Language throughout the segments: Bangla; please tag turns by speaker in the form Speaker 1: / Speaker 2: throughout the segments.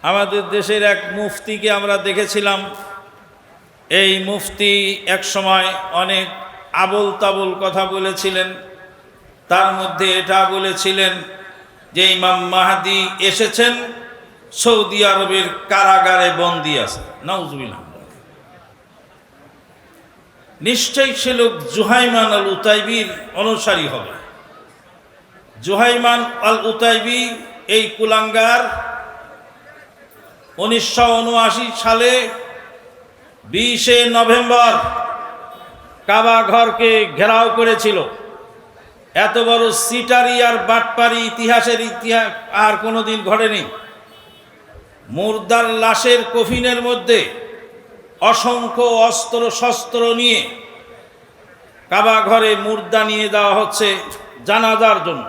Speaker 1: আমাদের দেশের এক মুফতিকে আমরা দেখেছিলাম। এই মুফতি এক সময় অনেক আবোল তাবোল কথা বলেছিলেন। তার মধ্যে এটা বলেছিলেন যে ইমাম মাহদী এসেছেন, সৌদি আরবের কারাগারে বন্দী আছে। নাউজুবিল্লাহ। নিশ্চয়ই সে লোক জুহাইমান আল উতাইবির অনুসারী হবে। জুহাইমান আল উতাইবি এই কুলাঙ্গার 1979 সালে 20শে নভেম্বর কাবা ঘরকে ঘেরাও করেছিল। এত বড় সিটারি আর বাটপারি ইতিহাস আর কোনোদিন ঘটেনি। মুর্দার লাশের কফিনের মধ্যে অসংখ্য অস্ত্র শস্ত্র নিয়ে কাবা ঘরে মুর্দা নিয়ে দেওয়া হচ্ছে জানাজার জন্য।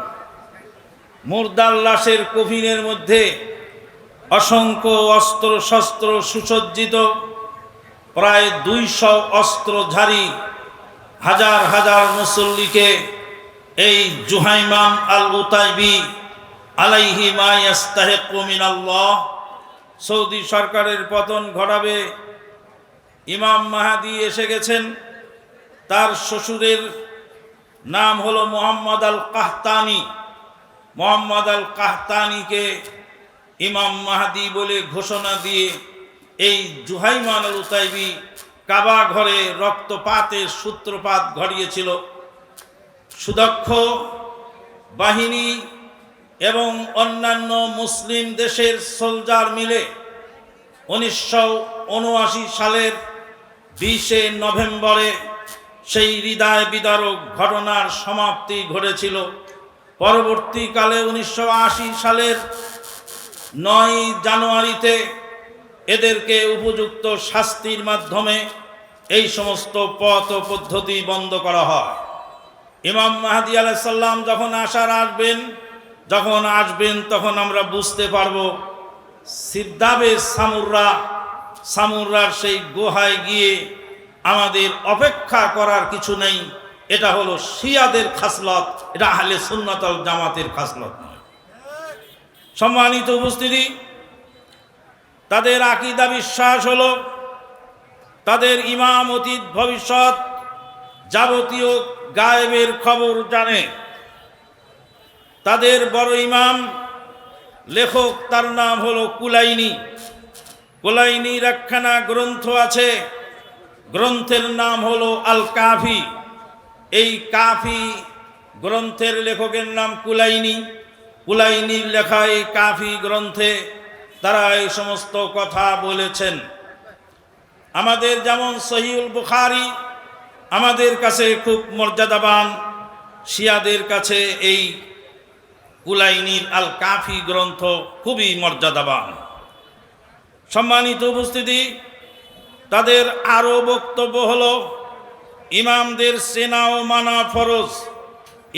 Speaker 1: মুর্দার লাশের কফিনের মধ্যে অসংখ্য অস্ত্র শস্ত্র সুসজ্জিত, প্রায় 200 অস্ত্রধারী হাজার হাজার মুসল্লিকে এই জুহাইমান আল উতাইবি আলাইহি মা ইয়াস্তাহিকু মিনাল্লাহ সৌদি সরকারের পতন ঘটাবে। ইমাম মাহদী এসে গেছেন। তার শ্বশুরের নাম হলো মোহাম্মদ আল কাহতানি। মোহাম্মদ আল কাহতানিকে ইমাম মাহদী বলে ঘোষণা দিয়ে এই জুহাইমান আল উতাইবি কাবা ঘরে রক্তপাতের সূত্রপাত ঘটিয়েছিল। সুদক্ষ বাহিনী এবং অন্যান্য মুসলিম দেশের সোলজার মিলে 1979 সালের 20শে নভেম্বরে সেই হৃদয় বিদারক ঘটনার সমাপ্তি ঘটেছিল। পরবর্তীকালে 1980 সালের 9 জানুয়ারিতে এদেরকে উপযুক্ত শাস্তির মাধ্যমে এই সমস্ত পথ ও পদ্ধতি বন্ধ করা হয়। ইমাম মাহদী আলাইহিস সালাম যখন আসবেন তখন আমরা বুঝতে পারব সিদ্দাবে সামুরার সেই গুহায় গিয়ে আমাদের অপেক্ষা করার কিছু নেই। এটা হলো শিয়াদের খাসলত, এটা আহলে সুন্নাত ওয়াল জামাতের খাসলত নয়। সম্মানিত উপস্থিতি, তাদের আকীদা বিশ্বাস হলো তাদের ইমাম অতীত ভবিষ্যৎ যাবতীয় গায়েবের খবর জানে। তাদের বড় ইমাম লেখক, তার নাম হলো কুলাইনি। কুলাইনির একখানা গ্রন্থ আছে, গ্রন্থের নাম হলো আল কাফি। এই কাফি গ্রন্থের লেখকের নাম কুলাইনি। কুলাইনির লেখা এই কাফি গ্রন্থে তারা এই সমস্ত কথা বলেছেন। আমাদের যেমন সহিহুল বুখারী আমাদের কাছে খুব মর্যাদাবান, শিয়াদের কাছে এই কুলাইনির আল কাফি গ্রন্থ খুবই মর্যাদাবান। সম্মানিত উপস্থিতি, তাদের আরও বক্তব্য হলো ইমামদের চেনা ও মানা ফরজ।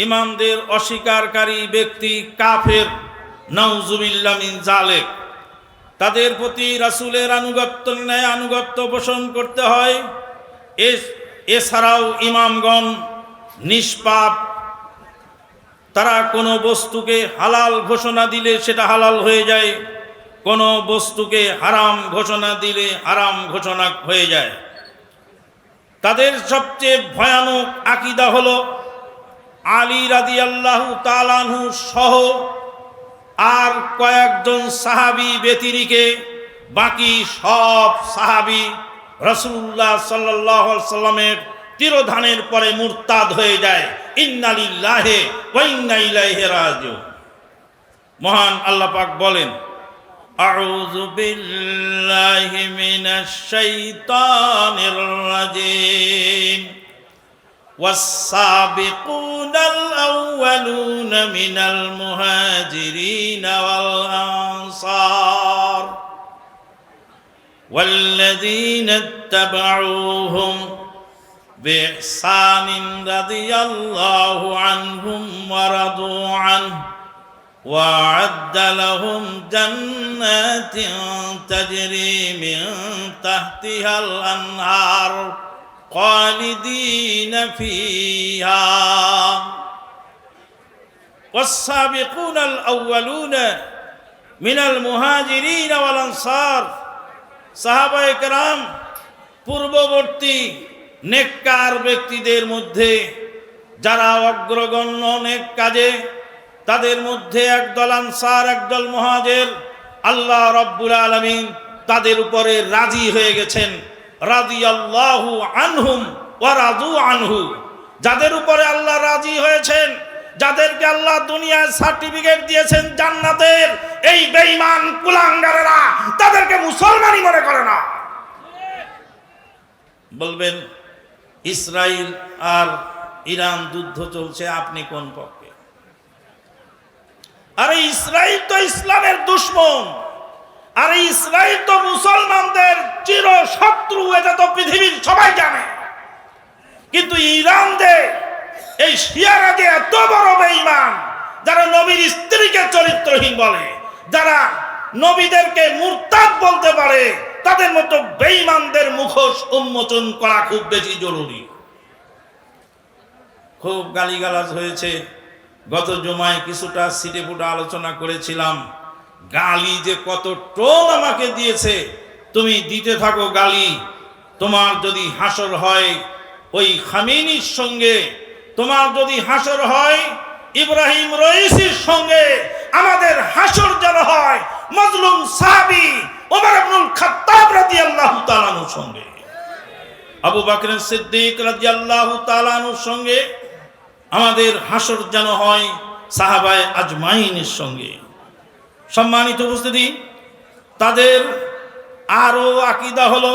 Speaker 1: ইমামদের অস্বীকারী ব্যক্তি কাফের, নাউজুবিল্লাহ মিন যালিক। তাদের প্রতি রাসূলের আনুগত্য পোষণ করতে হয়। এছাড়াও ইমামগণ নিষ্পাপ। তারা কোনো বস্তুকে হালাল ঘোষণা দিলে সেটা হালাল হয়ে যায়, কোনো বস্তুকে হারাম ঘোষণা দিলে হারাম ঘোষণা হয়ে যায়। তাদের সবচেয়ে ভয়ানক আকীদা হলো আলী রাদিয়াল্লাহু তাআলা আনহু সহ আর কয়েকজন সাহাবী ব্যতিরেকে বাকি সব সাহাবী রাসূলুল্লাহ সাল্লাল্লাহু আলাইহি সাল্লামের তিরোধানের পরে মুরতাদ হয়ে যায়। ইন্না লিল্লাহি ওয়া ইন্না ইলাইহি রাজিউন। মহান আল্লাহ পাক বলেন, আউযু বিল্লাহি মিনাশ শাইতানির রাজিম। والسابقون الأولون من المهاجرين والأنصار والذين اتبعوهم بإحسان رضي الله عنهم ورضوا عنه وأعد لهم جنات تجري من تحتها الأنهار خالدين فيها والسابقون الأولون মিনাল মুহাজিরিন ওয়াল আনসার, সাহাবায়ে কেরাম পূর্ববর্তী নেককার ব্যক্তিদের মধ্যে যারা অগ্রগণ্য নেক কাজে, তাদের মধ্যে একদল আনসার, একদল মুহাজির, আল্লাহ রাব্বুল আলামিন তাদের উপরে রাজি হয়ে গেছেন। রাদিয়াল্লাহু আনহুম ওয়া রাদু আনহু, যাদের উপরে আল্লাহ রাজি হয়েছেন, যাদেরকে আল্লাহ দুনিয়ায় সার্টিফিকেট দিয়েছেন জান্নাতের, এই বেঈমান কুলাঙ্গারেরা তাদেরকে মুসলমানই মনে করে না। বলবেন ইসরায়েল আর ইরান যুদ্ধ চলছে, আপনি কোন পক্ষে? আরে ইসরায়েল তো ইসলামের দুশমন, আরে ইসরায়েল তো মুসলমানদের চির শত্রু, এটা তো পৃথিবীর সবাই জানে। কিন্তু ইরান দে এই শিয়ারা যে এত বড় বেঈমান, যারা নবীর স্ত্রীকে চরিত্রহীন বলে, যারা নবীদেরকে মুরতাদ বলতে পারে, তাদের মতো বেঈমানদের মুখোশ উন্মোচন করা খুব বেশি জরুরি। খুব গালিগালাজ হয়েছে। গত জুমায় কিছুটা সিটে ফুটা আলোচনা করেছিলাম। গালি যে কত টোল আমাকে দিয়েছে, তুমি দিতে থাকো গালি। তোমার যদি হাসর হয় ওই খামেনির সঙ্গে, তোমার যদি হাসর হয় ইব্রাহিম রইসির সঙ্গে, আমাদের হাসর যেন হয় মজলুম সাহাবী ওমর ইবনুল খাত্তাব রাদিয়াল্লাহু তাআলা আনহুর সঙ্গে, আবু বকর সিদ্দিক রাদিয়াল্লাহু তাআলা আনহুর সঙ্গে। আমাদের হাসর যেন হয় সাহাবায়ে আজমাইনের সঙ্গে। সম্মানিত উপস্থিতি, তাদের আরো আকীদা হলো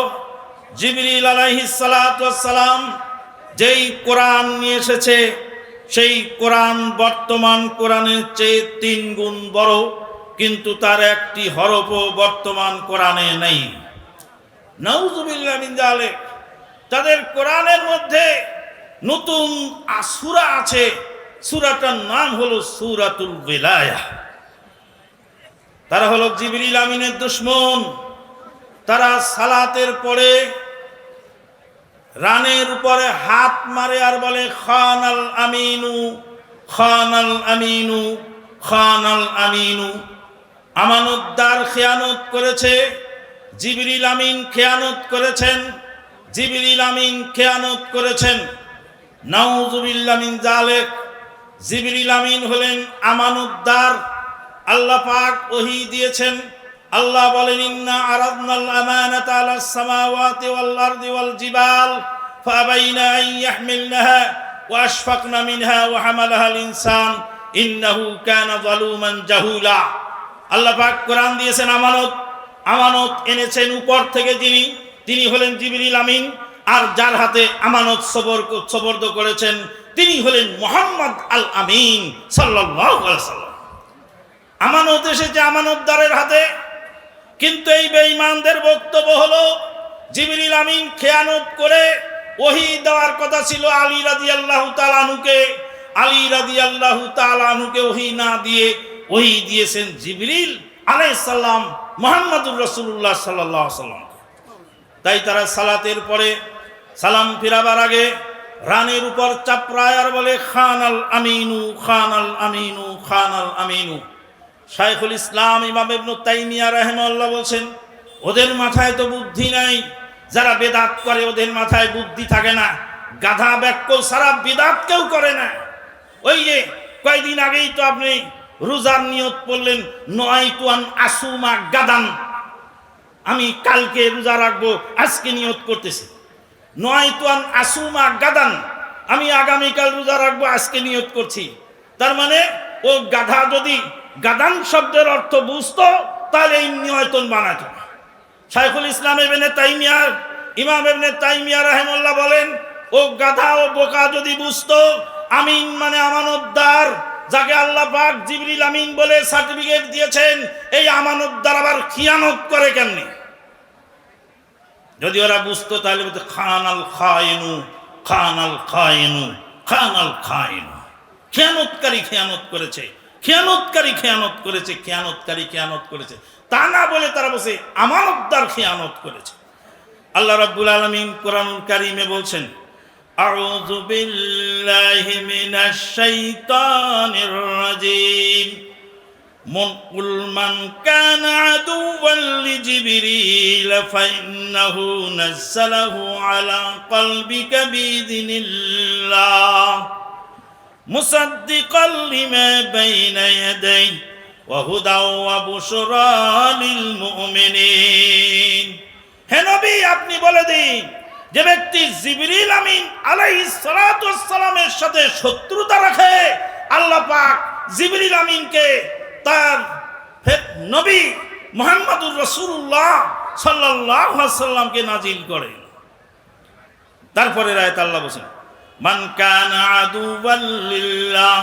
Speaker 1: জিবরিল আলাইহিস সালাতু ওয়াস সালাম যেই কোরআন নিয়ে এসেছে, সেই কোরআন বর্তমান কোরআনের চেয়ে 3 গুণ বড়, কিন্তু তার একটি হরফও বর্তমান কোরআনে নেই। নাউযুবিল্লাহ মিন যালিক। তাদের কোরআনের মধ্যে নতুন সূরা আছে, সূরাটার নাম হলো সূরাতুল বিলায়াহ। তারা হলো জিবরিল আমিনের দুশমন। তারা সালাতের পরে রানের উপরে হাত মারে আর বলে খানাল আমিনু, খানাল আমিনু, খানাল আমিনু। আমানতদার খেয়ানত করেছে, জিবরিল আমিন খেয়ানত করেছেন, জিবরিল আমিন খেয়ানত করেছেন। নাউযুবিল্লাহ মিন যালিক। জিবরিল আমিন হলেন আমানতদার। আল্লাহ পাক ওহী দিয়েছেন। আল্লাহ বলেন ইন্না আরাদনাল আমানাতা আলাস সামাওয়াতি ওয়াল আরদি ওয়াল জিবাল ফাবাইনা আন ইয়াহমিলনাহা ওয়া আশফাকনা মিনহা ওয়া হামালাহাল ইনসান ইন্নাহু কানা যালুমান জাহুলা। আল্লাহ পাক কোরআন দিয়েছেন আমানত। আমানত এনেছেন উপর থেকে যিনি, তিনি হলেন জিবরিল আমিন। আর যার হাতে আমানত সুপর্দ করেছেন তিনি হলেন মুহাম্মদ আল আমিন সাল্লাল্লাহু আলাইহি ওয়াসাল্লাম। আমানত এসেছে আমানতদারের হাতে। কিন্তু এই বেঈমানদের বক্তব্য হলো জিবরিল আমিন খেয়ানত করে ওহী দেওয়ার কথা ছিল আলী রাদিয়াল্লাহু তাআলা আনহুকে। আলী রাদিয়াল্লাহু তাআলা আনহুকে ওহী না দিয়ে ওহী দিয়েছেন জিবরিল আলাইহিস সালাম মুহাম্মদুর রাসূলুল্লাহ সাল্লাল্লাহু আলাইহি ওয়াসাল্লাম। তাই তারা সালাতের পরে সালাম ফিরাবার আগে রানের উপর চাপড়ায় আর বলে খানাল আমিনু, খানাল আমিনু, খানাল আমিনু। শাইখুল ইসলাম ইমাম ইবনে তাইমিয়া রাহিমাহুল্লাহ বলছেন, ওদের মাথায় তো বুদ্ধি নাই। যারা বেদাত করে ওদের মাথায় বুদ্ধি থাকে না। গাধা ব্যাককল সারা বেদাত কেউ করে না। ওই যে কয়েকদিন আগেই তো আপনি রোজার নিয়ত পড়লেন, নয়তুয়ান আসুমা গাদান, আমি কালকে রোজা রাখবো, আজকে নিয়ত করতেছি। নয়তুয়ান আসুমা গাদান, আমি আগামীকাল রোজা রাখবো, আজকে নিয়ত করছি। তার মানে ও গাধা যদি গাদান শব্দের অর্থ বুঝতো তাহলে এই নিয়তন বানাতো না। শাইখুল ইসলাম ইবনে তাইমিয়া, ইমাম ইবনে তাইমিয়া রাহিমাহুল্লাহ বলেন, ও গাধা ও বোকা যদি বুঝতো আমিন মানে আমানতদার, যাকে আল্লাহ পাক জিবরিল আমিন বলে সার্টিফিকেট দিয়েছেন, এই আমানতদার আবার খিয়ানত করে কেমনে? যদি ওরা বুঝতো তাহলে বলতো খানাল খায়নু, খানাল খায়নু, খানাল খায়নু। খেয়ানতকারী খেয়ানত করেছে, খেয়ানতকারী খেয়ানত করেছে, খেয়ানতকারী খেয়ানত করেছে, তা না বলে তারা বসে আমানতদার খেয়ানত করেছে। আল্লাহ রাব্বুল আলামিন কোরআনুল কারীমে বলছেন, আউযু বিল্লাহি মিনাশ শাইতানির রাজীম قل من كان عدوا لجبريل فإنه نزله على قلبك بإذن الله مصدقا لما بين يديه وهدى وبشرى للمؤمنين হে নবী আপনি বলে দিন যে ব্যক্তি জিবরিল আমিন আলাইহিস সালাতু ওয়াস সালামের সাথে শত্রুতা রাখে আল্লাহ পাক জিবরিল আমিনকে তার নবী মুহাম্মদুর রাসূলুল্লাহ সাল্লাল্লাহু আলাইহি ওয়াসাল্লামকে নাজিল করেন। তারপরে আয়াত আল্লাহ বলেন মান কানা আদুওয়াল লিল্লাহ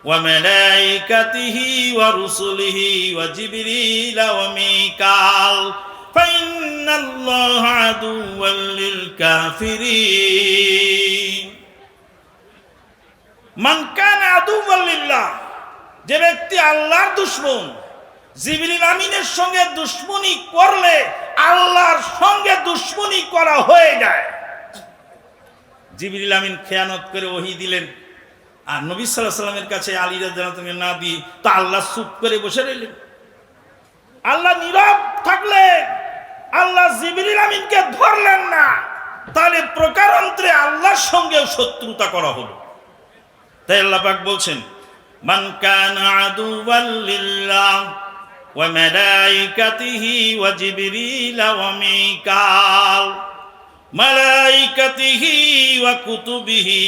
Speaker 1: ওয়া মালাইকাতিহি ওয়া রুসুলিহি ওয়া জিবরিল ওয়া মিকাল ফাইন্নাল্লাহা আদুওয়াল লিল কাফিরিন। মান কানা আদুওয়াল লিল্লাহ যে ব্যক্তি আল্লাহর দুশমন জিবরিল আমিনের সঙ্গে দুশমনি করলে আল্লাহর সঙ্গে দুশমনি করা হয়ে যায়। জিবরিল আমিন খেয়ানত করে ওহী দিলেন আর নবী সাল্লাল্লাহু আলাইহি ওয়াসাল্লামের কাছে আলী রাদিয়াল্লাহু আনহু না দিয়ে তো আল্লাহ চুপ করে বসে রইলেন। আল্লাহ নীরব থাকলে আল্লাহ জিবরিল আমিনকে ধরলেন না, তাহলে প্রকারান্তরে আল্লাহর সঙ্গে শত্রুতা করা হলো। তাই আল্লাহ পাক বলছেন মান কানা আদুওয়াল লিল্লাহ ওয়া মালাইকাতিহি ওয়া জিবরিল ওয়া মিকাল মালাইকাতিহি ওয়া কুতুবিহি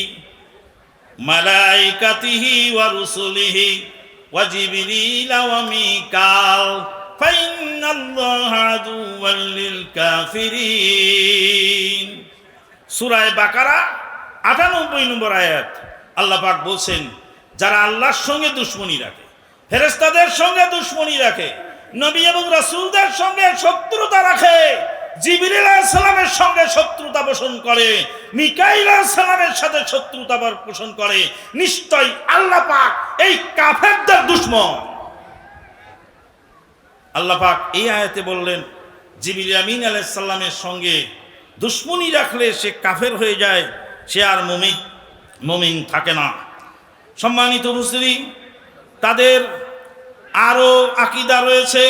Speaker 1: মালাইকাতিহি ওয়া রুসুলিহি ওয়া জিবরিল ওয়া মিকাল ফাইন্নাল্লাহা আদুওয়াল লিল কাফিরিন। সূরা বাকারা ৯৮ নম্বর আয়াত আল্লাহ পাক বলছেন যারা আল্লাহর সঙ্গে দুশমনি রাখে, ফেরেশতাদের সঙ্গে দুশমনি রাখে, নবী এবং রাসূলদের সঙ্গে শত্রুতা রাখে, জিবরিল আলাইহিস সালামের সঙ্গে শত্রুতা পোষণ করে, মিকাইল আলাইহিস সালামের সাথে শত্রুতা পোষণ করে, নিশ্চয় আল্লাহ পাক এই কাফেরদের দুশমন। আল্লাহ পাক এই আয়াতে বললেন জিবরিল আমিন আলাইহিস সালামের সঙ্গে দুশমনি রাখলে সে কাফের হয়ে যায়, সে আর মুমিন থাকে না। সম্মানিত উপস্থিতি, তাদের আরো আকীদা রয়েছে,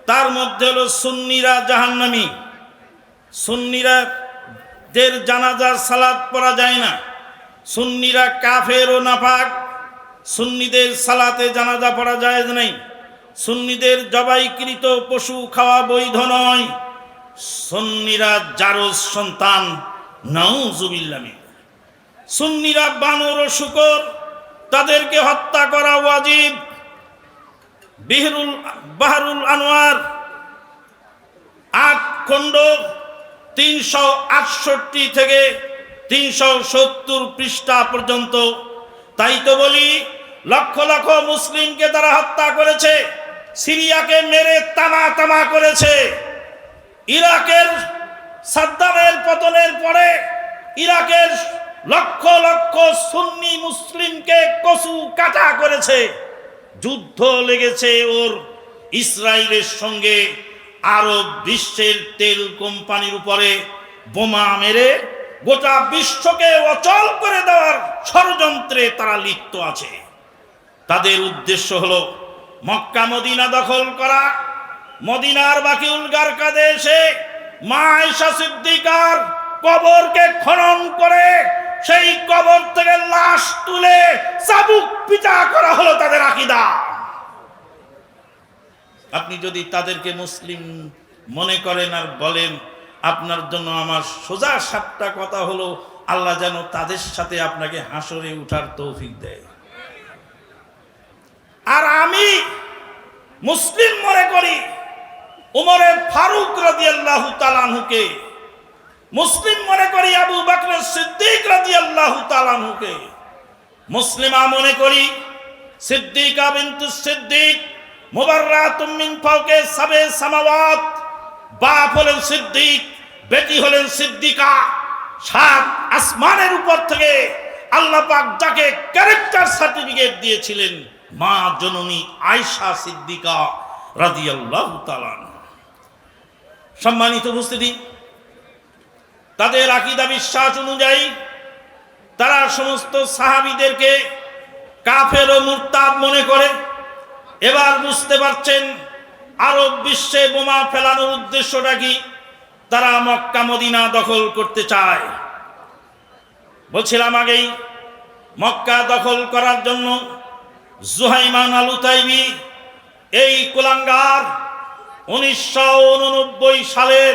Speaker 1: তার মধ্যে হলো সুন্নিরা জাহান্নামী। সুন্নিরা দের জানাজার সালাত পড়া যায় না, সুন্নিরা কাফের ও নাপাক, সুন্নিদের সালাতে জানাজা পড়া যায় নাই, সুন্নিদের জবাইকৃত পশু খাওয়া বৈধ নয়, সুন্নিরা জারজ সন্তান, নাউজুবিল্লাহ। সুন্নিরা বানর ও শূকর, তাদেরকে হত্যা করা ওয়াজিব। বাহরুল আনোয়ার ৮ খণ্ড ৩৬৮ থেকে ৩৭০ পৃষ্ঠা পর্যন্ত। তাই তো বলি লক্ষ লক্ষ মুসলিমকে তারা হত্যা করেছে, সিরিয়াকে মেরে তামা তামা করেছে, ইরাকের সাদ্দামের পতনের পরে ইরাকের লক্ষ লক্ষ সুন্নি মুসলিমকে কচু কাটা করেছে, যুদ্ধ লেগেছে ওর ইসরায়েলের সঙ্গে, আরব বিশ্বের তেল কোম্পানির উপরে বোমা মেরে গোটা বিশ্বকে অচল করে দেওয়ার ষড়যন্ত্রে তারা লিপ্ত আছে। তাদের উদ্দেশ্য হলো মক্কা মদিনা দখল করা, মদিনার বাকিউল গারকাদে এসে মা আয়েশা সিদ্দিকার কবরকে খনন করে সেই কবর থেকে লাশ তুলে চাবুক পিটা করা হলো তাদের আকীদা। আপনি যদি তাদেরকে মুসলিম মনে করেন আর বলেন, আপনার জন্য আমার সোজা 7টা কথা হলো আল্লাহ যেন তাদের সাথে আপনাকে হাসরে উঠার তৌফিক দেয়। আর আমি মুসলিম মনে করি উমরে ফারুক রাদিয়াল্লাহু তাআলা আনহুকে, মুসলিম মনে করি আবু বকর সিদ্দিক রাদিয়াল্লাহু তাআলা আনহুকে, মুসলিমা মনে করি সিদ্দিকা বিনতুস সিদ্দিক মুবাররাতুম মিন ফাওকে সাবে সামাওয়াত। বাপ হলেন সিদ্দিক, বেটি হলেন সিদ্দিকা। 7 আসমানের উপর থেকে আল্লাহ পাক যাকে ক্যারেক্টার সার্টিফিকেট দিয়েছিলেন মা জননী আয়েশা সিদ্দিকা রাদিয়াল্লাহু তাআলা। সম্মানিত উপস্থিতি, তাদের আকীদা বিশ্বাস অনুযায়ী তারা সমস্ত সাহাবীদেরকে কাফের ও মুরতাদ মনে করে। এবার বুঝতে পারছেন আরব বিশ্বে বোমা ফেলানোর উদ্দেশ্যটা কি? তারা মক্কা মদিনা দখল করতে চায়। বলছিলাম আগেই, মক্কা দখল করার জন্য জুহাইমান আল উতাইবি এই কুলাঙ্গার 1989 সালের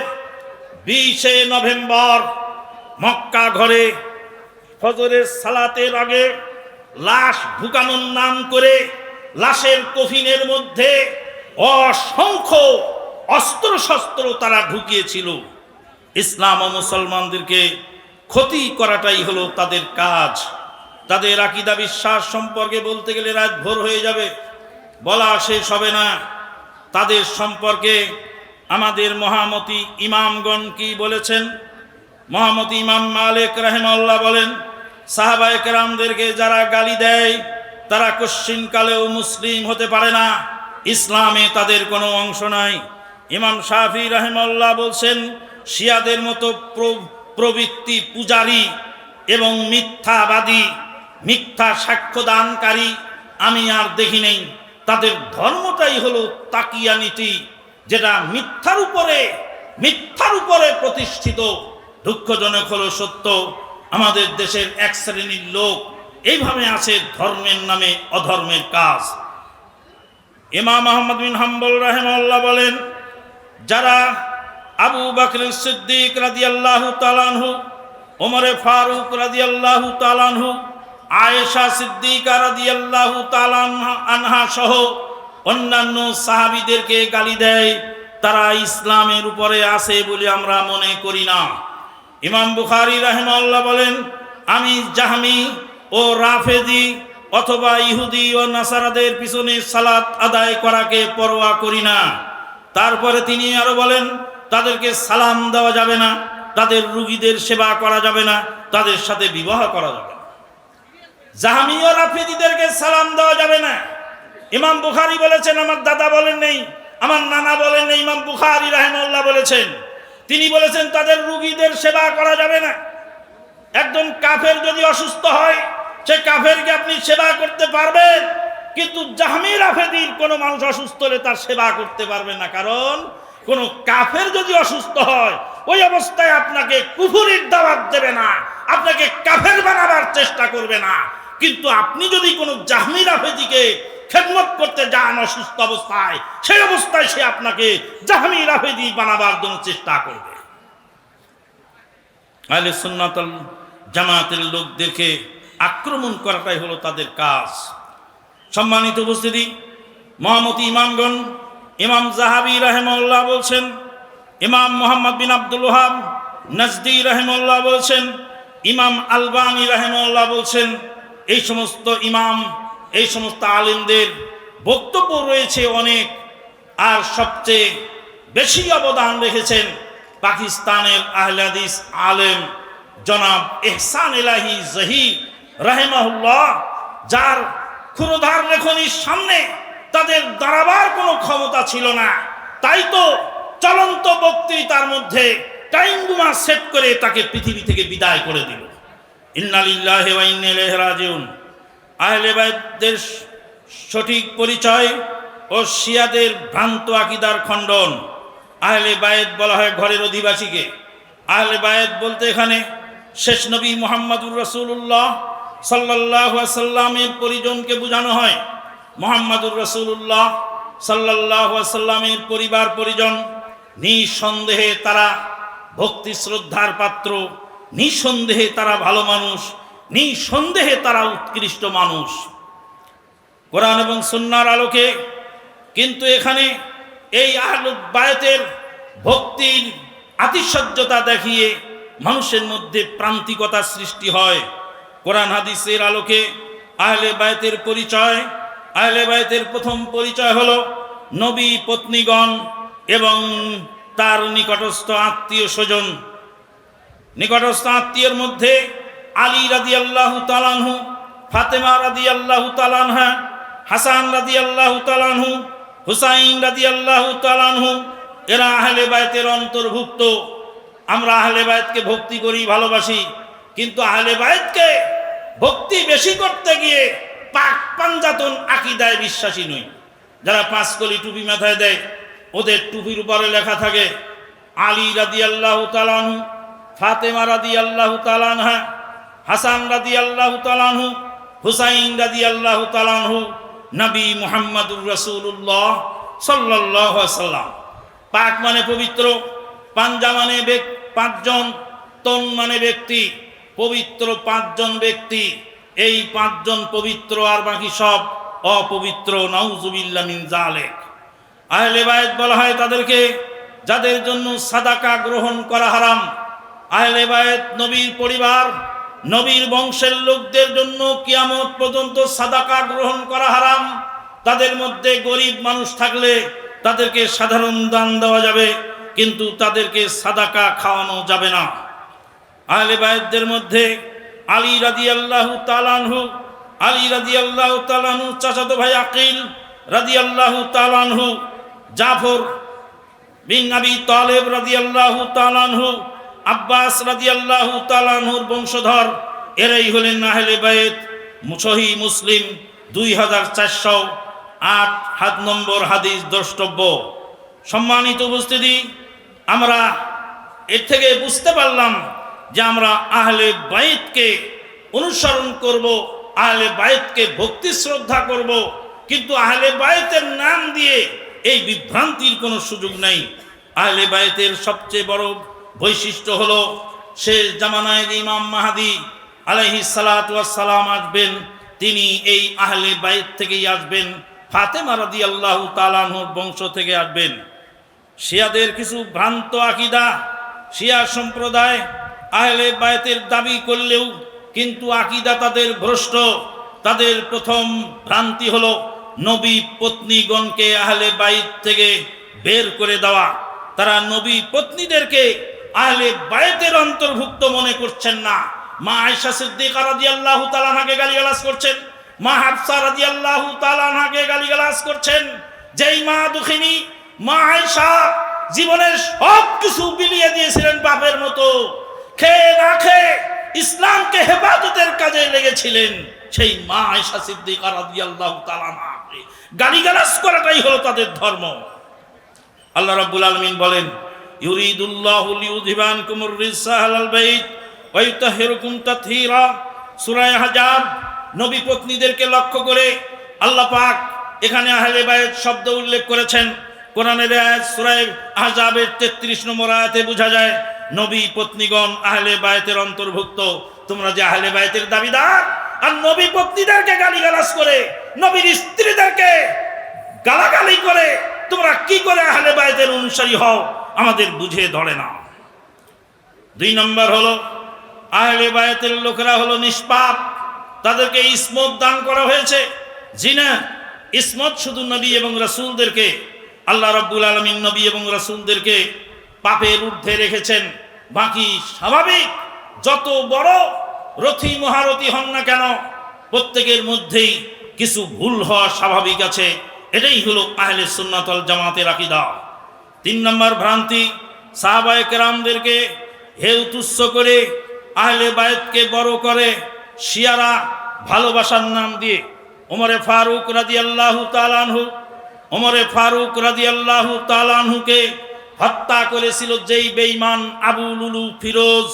Speaker 1: 20 নভেম্বর মক্কা ঘরে ফজরের সালাতের আগে লাশ ঢুকানোর নাম করে লাশের কফিনের মধ্যে অসংখ্য অস্ত্রশস্ত্র তারা ঢুকিয়েছিল। ইসলাম ও মুসলমানদেরকে ক্ষতি করাটাই হলো তাদের কাজ। তাদের আকীদা বিশ্বাস সম্পর্কে বলতে গেলে রাত ভোর হয়ে যাবে, বলা শেষ হবে না। তাদের সম্পর্কে আমাদের মহামতি ইমামগণ কি বলেছেন? মহামতি ইমাম মালিক রাহিমাহুল্লাহ বলেন, সাহাবায়ে কেরামদেরকে যারা গালি দেয় তারা কশ্চিনকালেও মুসলিম হতে পারে না, ইসলামে তাদের কোনো অংশ নাই। ইমাম শাফি রাহিমাহুল্লাহ বলছেন, শিয়াদের মতো প্রবৃত্তি পূজারী এবং মিথ্যাবাদী, মিথ্যা সাক্ষ্যদানকারী আমি আর দেখি নেই। তাদের ধর্মটাই হলো তাকিয়া নীতি, যেটা মিথ্যার উপরে প্রতিষ্ঠিত। দুঃখজনক হলো সত্য, আমাদের দেশের এক শ্রেণীর লোক এইভাবে আছে ধর্মের নামে অধর্মের কাজ। ইমাম আহমদ বিন হাম্বল রাহিমাহুল্লাহ বলেন, যারা আবু বকর সিদ্দিক রাদিয়াল্লাহু তাআলা আনহু, ওমর ফারুক রাদিয়াল্লাহু তাআলা আনহু, আয়েশা সিদ্দিকা রাদিয়াল্লাহু তাআলা আনহা সহ অন্যান্য সাহাবীদেরকে গালি দেয়, তারা ইসলামের উপরে আছে বলে আমরা মনে করি না। ইমাম বুখারী রাহিমাহুল্লাহ বলেন, আমি জাহমি ও রাফেদি অথবা ইহুদি ও নাসারাদের পিছনে সালাত আদায় করাকে পরোয়া করি না। তারপরে তিনি আরো বলেন, তাদেরকে সালাম দেওয়া যাবে না, তাদের রোগীদের সেবা করা যাবে না, তাদের সাথে বিবাহ করা যাবে না। জাহমি ও রাফেদিদেরকে সালাম দেওয়া যাবে না। ইমাম বুখারী বলেছেন, আমার দাদা বলেন নেই, আমার নানা বলেন নেই, ইমাম বুখারী রাহিমাহুল্লাহ বলেছেন। তিনি বলেছেন তাদের রোগীদের সেবা করা যাবে না। একজন কাফের যদি অসুস্থ হয়, সে কাফেরকে আপনি সেবা করতে পারবেন, কিন্তু জাহমি রাফেদির কোনো মানুষ অসুস্থ হলে তার সেবা করতে পারবেন না। কারণ কোন কাফের যদি অসুস্থ হয়, ওই অবস্থায় আপনাকে কুফরির দাওয়াত দেবে না, আপনাকে কাফের বানাবার চেষ্টা করবে না। কিন্তু আপনি যদি কোনো জাহমি রাফেদিকে খেদমত করতে যান অসুস্থ অবস্থায়, সেই অবস্থায় সে আপনাকে জাহমি রাফেদি বানাবার জন্য চেষ্টা করবে। আহলে সুন্নাত ওয়াল জামাতের লোকদেরকে আক্রমণ করাটাই হলো তাদের কাজ। সম্মানিত উপস্থিতি, মহামতি ইমামগণ, ইমাম যাহাবী রাহিমাহুল্লাহ বলছেন, ইমাম মুহাম্মদ বিন আব্দুল ওয়াহাব নাজদী রাহিমাহুল্লাহ বলছেন, ইমাম আলবানী রাহিমাহুল্লাহ বলছেন, এই সমস্ত ইমাম, এই সমস্ত আলেমদের বক্তব্য রয়েছে অনেক। আর সবচেয়ে বেশি অবদান রেখেছেন পাকিস্তানের আহলে হাদিস আলেম জনাব ইহসান ইলাহি জহির রাহিমাহুল্লাহ, যার ক্ষুরধার লেখনির সামনে তাদের দাঁড়াবার কোনো ক্ষমতা ছিল না। তাই তো চলন্ত বক্তৃতার মধ্যে টাইম বোমা সেট করে তাকে পৃথিবী থেকে বিদায় করে দিল। ইন্না লিল্লাহি ওয়া ইন্না ইলাইহি রাজিউন। আহলে বাইতের সঠিক পরিচয় ও শিয়াদের ভ্রান্ত আকীদার খণ্ডন। আহলে বায়েত বলা হয় ঘরের অধিবাসীকে। আহলে বায়েত বলতে এখানে শেষ নবী মুহাম্মদুর রাসূলুল্লাহ সাল্লাল্লাহু আলাইহি সাল্লামের পরিজনকে বোঝানো হয়। মুহাম্মদুর রাসূলুল্লাহ সাল্লাল্লাহু আলাইহি সাল্লামের পরিবার পরিজন নিঃসন্দেহে তারা ভক্তি শ্রদ্ধার পাত্র, নিঃসন্দেহে তারা ভালো মানুষ, নিঃসন্দেহে তারা উৎকৃষ্ট মানুষ কোরআন এবং সুন্নাহর আলোকে। কিন্তু এখানে এই আহলে বায়েতের ভক্তির আতিশয্যতা দেখিয়ে মানুষের মধ্যে প্রান্তিকতা সৃষ্টি হয়। কোরআন হাদিসের আলোকে আহলে বায়েতের পরিচয়, আহলে বায়েতের প্রথম পরিচয় হলো নবী পত্নীগণ এবং তার নিকটস্থ আত্মীয় স্বজন। নিকটস্থ আত্মীয়ের মধ্যে আলী রাদিয়াল্লাহু তাআলা আনহু, ফাতেমা রাদিয়াল্লাহু তাআলা আনহা, হাসান রাদিয়াল্লাহু তাআলা আনহু, হুসাইন রাদিয়াল্লাহু তাআলা আনহু, এরা আহলে বায়েতের অন্তর্ভুক্ত। আমরা আহলে বায়েতকে ভক্তি করি, ভালোবাসি, কিন্তু আহলে বায়েতকে ভক্তি বেশি করতে গিয়ে পাক পাঞ্জাতন আকীদায় বিশ্বাসী নই। যারা 5 কলি টুপি মাথায় দেয়, ওদের টুপির উপরে লেখা থাকে আলী রাদিয়াল্লাহু তাআলা আনহু, ফাতেমা রাদিয়াল্লাহু তাআলা আনহা, হাসান রাদিয়াল্লাহু তাআলা আনহু, হুসাইন রাদিয়াল্লাহু তাআলা আনহু, নবী মুহাম্মদুর রাসূলুল্লাহ সাল্লাল্লাহু আলাইহি ওয়াসাল্লাম। পাক মানে পবিত্র, পাঞ্জা মানে 5 জন, তন মানে ব্যক্তি, পবিত্র 5 জন ব্যক্তি। এই 5 জন পবিত্র, আর বাকি সব অপবিত্র। নাউজুবিল্লাহ মিন যালিক। আহলে বায়ত বলা হয় তাদেরকে যাদের জন্য সাদাকা গ্রহণ করা হারাম। আহলে বায়ত নবীর পরিবার, নবীর বংশের লোকদের জন্য কিয়ামত পর্যন্ত সাদাকা গ্রহণ করা হারাম। তাদের মধ্যে গরিব মানুষ থাকলে তাদেরকে সাধারণ দান দেওয়া যাবে, কিন্তু তাদেরকে সাদাকা খাওয়ানো যাবে না। আহলে বায়তদের মধ্যে আলী রাদিয়াল্লাহু তাআলা আনহু, আলী রাদিয়াল্লাহু তাআলা আনহু চাচাতো ভাই আকিল রাদিয়াল্লাহু তাআলা আনহু, জাফর বিন আবি তালেব রাদিয়াল্লাহু তাআলা আনহু, আব্বাস রাদিয়াল্লাহু তাআলা আনহুর বংশধর। এরাই হলেন আহলে বায়ত। সহিহ মুসলিম 2408 নম্বর হাদিস দ্রষ্টব্য। সম্মানিত উপস্থিতি, আমরা এর থেকে বুঝতে পারলাম যে আমরা আহলে বায়তকে অনুসরণ করব, আহলে বায়তকে ভক্তি শ্রদ্ধা করব, কিন্তু আহলে বায়তের নাম দিয়ে এই বিভ্রান্তির কোনো সুযোগ নেই। আহলে বায়তের সবচেয়ে বড় বৈশিষ্ট্য হলো শেষ জামানায় ইমাম মাহদী আলাইহিস সালাতু ওয়াস সালাম আসবেন, তিনি এই আহলে বায়ত থেকেই আসবেন, ফাতেমা রাদিয়াল্লাহু তাআলা আনহুর বংশ থেকে আসবেন। শিয়াদের কিছু ভ্রান্ত আকীদা, শিয়া সম্প্রদায় আহলে বায়তের দাবি করলেও কিন্তু আকীদা তাদের ভ্রষ্ট। তাদের প্রথম ভ্রান্তি হলো নবী পত্নীগণকে আহলে বায়ত থেকে বের করে দেওয়া। তারা নবী পত্নীদেরকে আহলে বায়তের অন্তর্ভুক্ত মনে করছেন না। মা আয়েশা সিদ্দিকা রাদিয়াল্লাহু তাআলা আনহাকে গালিগালাজ করছেন, মা হাফসা রাদিয়াল্লাহু তাআলা আনহাকে গালিগালাজ করছেন। যেই মা দুখিনী মা আয়েশা জীবনের সব কিছু বিলিয়ে দিয়েছিলেন বাপের মতো, খেয়ে না খেয়ে ইসলামকে হেফাজতের কাজে লেগেছিলেন, সেই মা আয়েশা সিদ্দিকা রাদিয়াল্লাহু তাআলা আনহাকে গালিগালাজ করাটাই হলো তাদের ধর্ম। আল্লাহ রাব্বুল আলামিন বলেন, ইউরিদুল্লাহু লিইউযহিবা আনকুমুর রিজসা আহলাল বাইত ওয়া ইউতাহহিরুকুম তাতহীরা। সূরা আহজাব। নবী পত্নীদেরকে লক্ষ্য করে আল্লাহ পাক এখানে আহলে বায়ত শব্দ উল্লেখ করেছেন। কোরআনের আয়াত সূরা আহজাবের 33 নম্বর আয়াতে বোঝা যায় নবী পত্নীগণ আহলে বায়তের অন্তর্ভুক্ত। তোমরা যে আহলে বায়তের দাবিদার আর নবী পত্নীদেরকে গালিগালাজ করে, নবীর স্ত্রীদেরকে গালাগালি করে তোমরা কি করে আহলে বায়তের অনুসারী হও, আমাদের বুঝে ধরে না। 2 নম্বর হলো আহলে বায়তের লোকেরা হলো নিষ্পাপ, তাদেরকে ইসমত দান করা হয়েছে। জিনা ইসমত শুধু নবী এবং রাসূলদেরকে, আল্লাহ রাব্বুল আলামিন নবী এবং রাসূলদেরকে পাপের ঊর্ধ্বে রেখেছেন। বাকি স্বাভাবিক যত বড় রথী মহারথী হন না কেন, প্রত্যেকের মধ্যেই কিছু ভুল হওয়া স্বাভাবিক আছে। এটাই হলো আহলে সুন্নাত ওয়াল জামাতের আকীদা। 3 নম্বর ভ্রান্তি, সাহাবায়ে কেরামদেরকে হেউ তুচ্ছ করে আহলে বায়তকে বড় করে শিয়ারা ভালোবাসার নাম দিয়ে ওমরে ফারুক রাদিয়াল্লাহু তাআলা আনহু, ওমরে ফারুক রাদিয়াল্লাহু তাআলা আনহুকে হত্যা করেছিল যেই বেঈমান আবু লুলু ফিরোজ।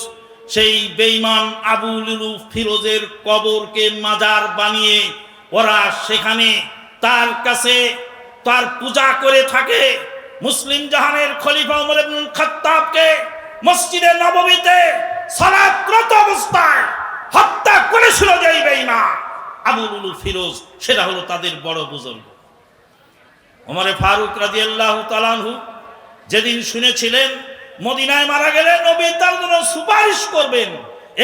Speaker 1: সেই বেঈমান আবু লুলু ফিরোজের কবরকে মাজার বানিয়ে ওরা সেখানে তার কাছে তার পূজা করে থাকে। মুসলিম জাহানের খলিফা ওমর ইবনুল খাত্তাবকে মসজিদে নববীতে সালাতরত অবস্থায় হত্যা করেছিল যেই বেঈমান আবু লুলু ফিরোজ, সেটা হলো তাদের বড় বুজুর্গ। ওমরে ফারুক রাদিয়াল্লাহু তাআলা আনহু যেদিন শুনেছিলেন মদিনায় মারা গেলে নবী তার জন্য সুপারিশ করবেন,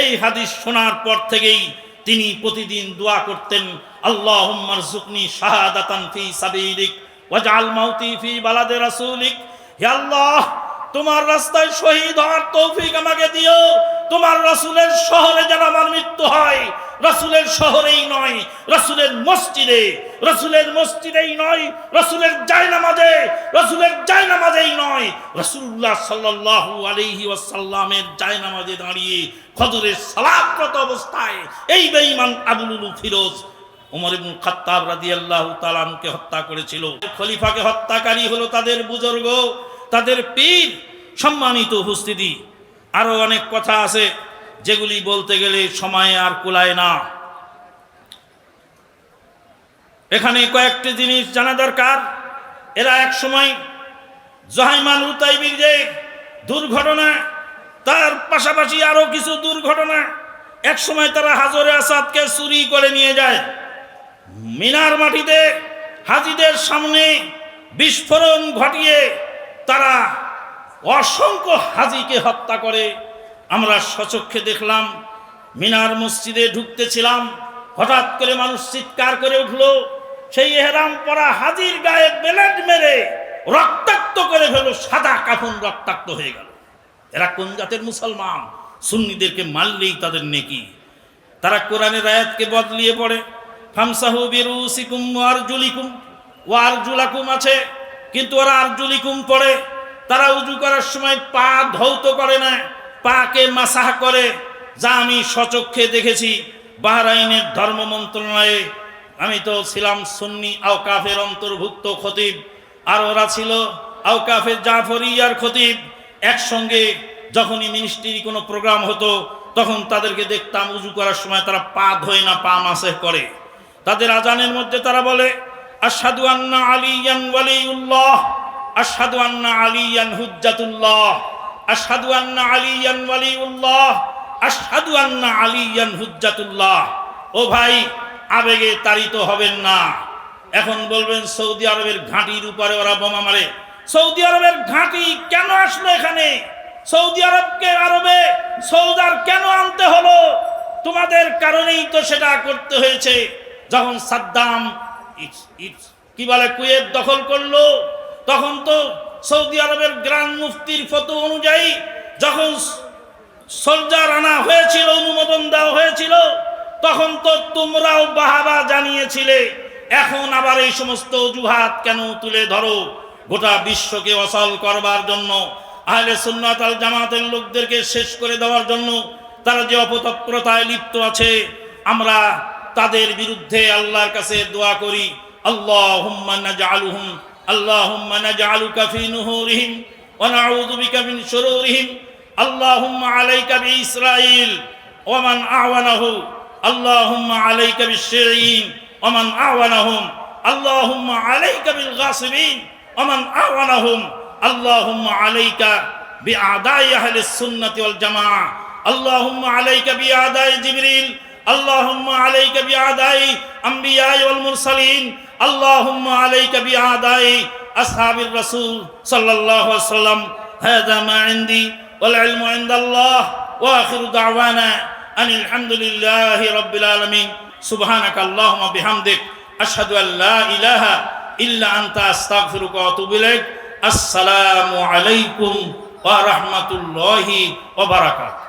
Speaker 1: এই হাদিস শোনার পর থেকেই তিনি প্রতিদিন দোয়া করতেন, আল্লাহুম্মা রযুকনি শাহাদাতান ফি সাবিলিক ওয়াজআল মাউতি ফি বালাদি রাসূলিক। হে আল্লাহ, তোমার রাস্তায় শহীদ হওয়ার তৌফিক আমাকে দিও। তোমার রাসূলের শহরে যেন আমার মৃত্যু হয়, রাসূলের শহরেই নয়, রাসূলের মসজিদে, রাসূলের মসজিদেই নয়, রাসূলের জায়নামাজে, রাসূলের জায়নামাজেই নয়, রাসূলুল্লাহ সাল্লাল্লাহু আলাইহি ওয়াসাল্লামের জায়নামাজে দাঁড়িয়ে ফজরের সালাতরত অবস্থায় এই বেঈমান আবু লুলু ফিরোজ ওমর ইবনুল খাত্তাব রাদিয়াল্লাহু তাআলা আনহুকে হত্যা করেছিল। খলিফাকে হত্যাকারী হলো তাদের বুজুর্গ, তাদের পীর। সম্মানিত উপস্থিতি, আরো অনেক কথা আছে যেগুলি বলতে গেলে সময় আর কুলায় না। এখানে কয়েকটি জিনিস জানা দরকার। এরা এক সময় জহাইমান উতাইবির যে দুর্ঘটনা, তার পাশাপাশি আরো কিছু দুর্ঘটনা, এক সময় তারা হাজরে আসাদকে চুরি করে নিয়ে যায়। মিনার মাটিতে হাজিদের সামনে বিস্ফোরণ ঘটিয়ে তারা অসংখ্য হাজিকে হত্যা করে। আমরা সচক্ষে দেখলাম। মিনার মসজিদে ঢুকতেছিলাম, হঠাৎ করে মানুষ চিৎকার করে উঠলো, সেই এহরাম পরা হাজির গায়ে বেলেট মেরে রক্তাক্ত করে ফেলো, সাদা কাফন রক্তাক্ত হয়ে গেল। এরা কোন জাতের মুসলমান? সুন্নিদেরকে মারলেই তাদের নেকি। তারা কোরআনের আয়াতকে বদলিয়ে পড়ে। ফামসাহু বিরুসিকুম ওয়া আরজুলিকুম, ওয়া আরজুলাকুম আছে, কিন্তু ওরা আরজুলিকুম পড়ে। তারা উজু করার সময় পা ধৌত করে না, পাকে মাসাহ করে, যা আমি সচক্ষে দেখেছি বাহরাইনের ধর্ম মন্ত্রণালয়ে। আমি তো ছিলাম সুন্নি আওকাফের অন্তর্ভুক্ত খতিব, আর ওরা ছিল আওকাফের জাফরিয়ার খতিব। একসঙ্গে যখনই মিনিস্ট্রি কোনো প্রোগ্রাম হতো, তখন তাদেরকে দেখতাম উজু করার সময় তারা পা ধোয় না, পা মাসেহ করে। তাদের আজানের মধ্যে তারা বলে, আশহাদু আন্না আলিয়ান ওয়ালিউল্লাহ, আশহাদু আন্না আলিয়ান হুজ্জাতুল্লাহ, আশহাদু আন্না আলিয়ান ওয়ালিউল্লাহ, আশহাদু আন্না আলিয়ান হুজ্জাতুল্লাহ। ও ভাই, আবেগে তাড়িত হবেন না। এখন বলবেন সৌদি আরবের ঘাঁটির উপরে ওরা বোমা মারে। সৌদি আরবের ঘাঁটি কেন আসলো এখানে? সৌদি আরবে সৌদার কেন আনতে হলো? তোমাদের কারণেই তো সেটা করতে হয়েছে। যখন সাদ্দাম কি বলে কুয়েত দখল করলো, তখন তো সৌদি আরবের গ্রান্ড মুফতির ফতোয়া অনুযায়ী যখন সোলজার আনা হয়েছিল, অনুমোদন দেওয়া হয়েছিল, তখন তো তোমরাও বাহাবা জানিয়েছিলে। এখন আবার এই সমস্ত অজুহাত কেন তুলে ধরো? গোটা বিশ্বকে অচল করবার জন্য, আহলে সুন্নাত আল জামাতের লোকদেরকে শেষ করে দেওয়ার জন্য তারা যে অপতৎপরতায় লিপ্ত আছে, আমরা তাদের বিরুদ্ধে আল্লাহর কাছে দোয়া করি। আল্লাহুম্মা নাজআলুহুম, আল্লাহুম্মা নাজআলুকা ফি নুহুরিহিম ওয়া নাউযু বিকা মিন শুরুরিহিম। আল্লাহুম্মা আলাইকা বিইসরাঈল ওয়া মান আওয়ানাহু, আল্লাহুম্মা আলাইকা বিশশিঈন ওয়া মান আওয়ানাহুম, আল্লাহুম্মা আলাইকা বিল গাসিবিন ওয়া মান আওয়ানাহুম, আল্লাহুম্মা আলাইকা বিআদাই আহলিস সুন্নাতি ওয়াল জামাআহ, আল্লাহুম্মা আলাইকা বিআদাই জিবরিল, আল্লাহুম্মা আলাইকা বিআদাই আমবিয়াই ওয়াল মুরসালিন, আল্লাহুম্মা আলাইকা বিআদাই আসহাবির রাসূল সাল্লাল্লাহু আলাইহি ওয়াসাল্লাম। হাযা মা ইনদি ওয়াল ইলমু ইনদাল্লাহ ওয়া আখিরু দাওয়ানা আনিল হামদুলিল্লাহি রাব্বিল আলামিন। সুবহানাকা আল্লাহুম্মা বিহামদিক, আশহাদু আল লা ইলাহা ইল্লা আনতা, আস্তাগফিরুকা ওয়া আতুবু ইলাইক। আসসালামু আলাইকুম ওয়া রাহমাতুল্লাহি ওয়া বারাকাতুহু।